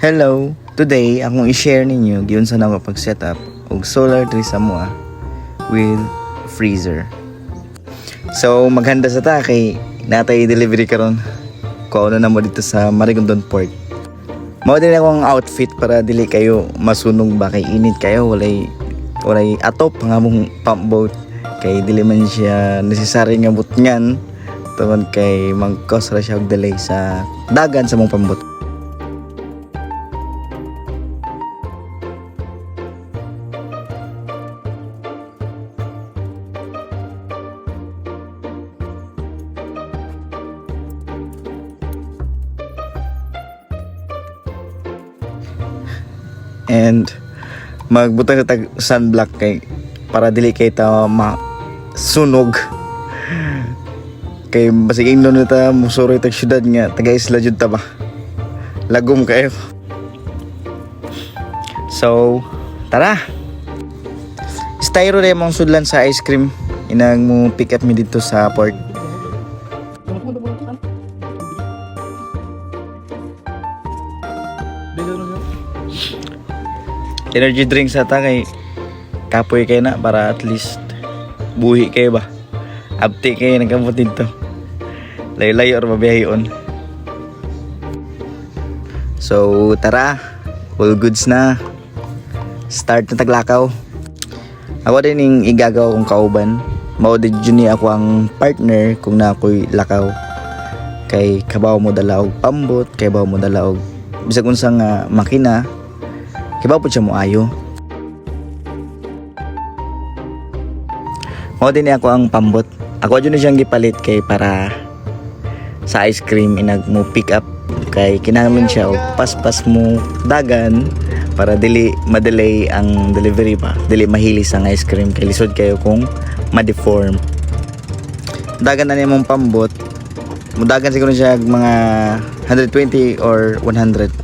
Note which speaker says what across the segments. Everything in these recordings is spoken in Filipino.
Speaker 1: Hello! Today, akong i-share ninyo giun sa nang pag-setup og solar tree sa mua with freezer. So, maghanda sa ta kay natay delivery karon. Kuha na mo dito sa Marigondon Port. Mao din akong outfit para dili kayo masunog ba kay init kayo walay atop nga mong pump boat kay dili man siya necessary nga butngan tungod kay mag-cause ra siya og delay sa dagan sa mong pambot. And magbutang sa tag sunblock kay para dili kay ta masunog kay basig ingnon na ta musuroy tag syudad nga taga isla jud ta ba lagom kayo. So tara, styro rin mong sudlan sa ice cream inang mo pick up mi dito sa port. Energy drink sa ta kay kapoy kayo na para at least buhi kayo ba. Abti kayo nagkamot dito. Layo-layo or mabihayon. So tara, all goods na. Start na taglakaw. Ako din yung igagaw kong kauban. Mao din yun ako ang partner kung na ako'y lakaw. Kay kabaw mo dala og pambot, kay kabaw mo dala og bisag unsang makina. Kibaw po siya mo ayo. Mo din ako ang pambot. Ako dyan na siyang gipalit kay para sa ice cream inag mo pick up kay kinahanglan siya o paspas mo dagan para dili madelay ang delivery pa. Dili mahilis ang ice cream kay lisod kayo kung ma-deform. Dagan na niya mong pambot. Mudagan siguro siya mga 120 or 100.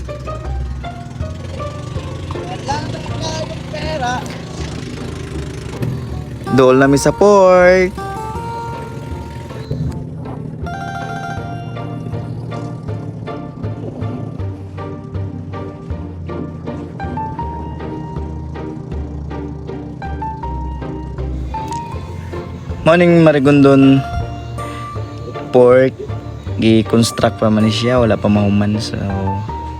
Speaker 1: Dool namin sa port. Morning Marigondon Port. Gi-construct pa man siya, wala pa mahuman. So,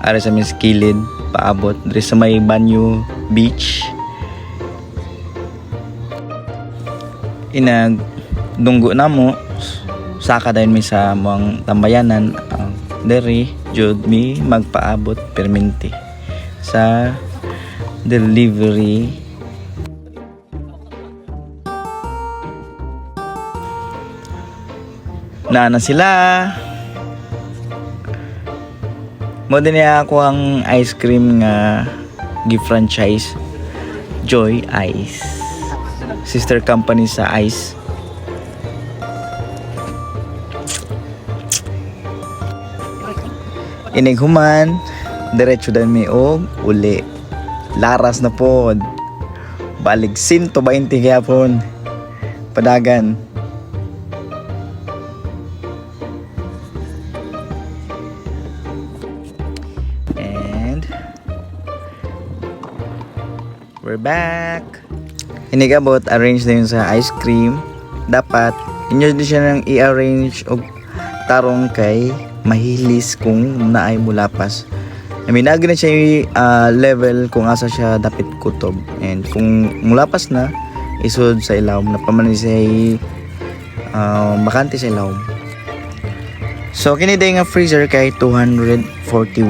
Speaker 1: ari sa mis kilid paabot diri sa may Banyo Beach. Inag dunggo na mo saka dayon mi sa mga tambayanan diri jud mi magpaabot perminti sa delivery. Na sila mo din ako ang ice cream nga gi-franchise Joy Ice, sister company sa Ice. Inighuman diretso dan mi og uli laras na pod balig 120 gyapon padagan. And we're back. Inigabot arrange na yun sa ice cream. Dapat inyo din siya nang i-arrange og tarong kay mahilis kung naay mulapas. I mean, na siya yung level kung asa siya dapit kutob. And kung mulapas na, isod sa ilawom na pamanin siya bakante sa ilawom. So, kiniday nga freezer kay 240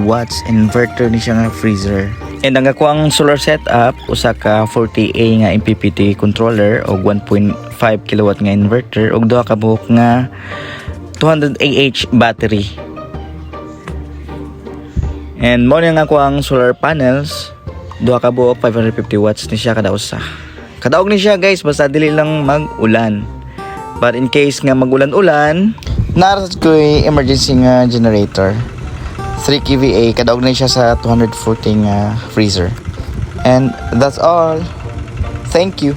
Speaker 1: watts inverter ni siya nga freezer. And ang ako ang solar setup usa ka 40A nga MPPT controller og 1.5 kilowatt nga inverter og duha ka buhok nga 200 AH battery. And mo nga ako ang solar panels, duha ka buhok 550 watts ni siya kada usa. Kadaog ni siya guys basta dili lang mag-ulan. But in case nga mag-ulan-ulan, naras ko emergency nga generator. 3 kVA, kadaog na siya sa 240 freezer. And that's all. Thank you.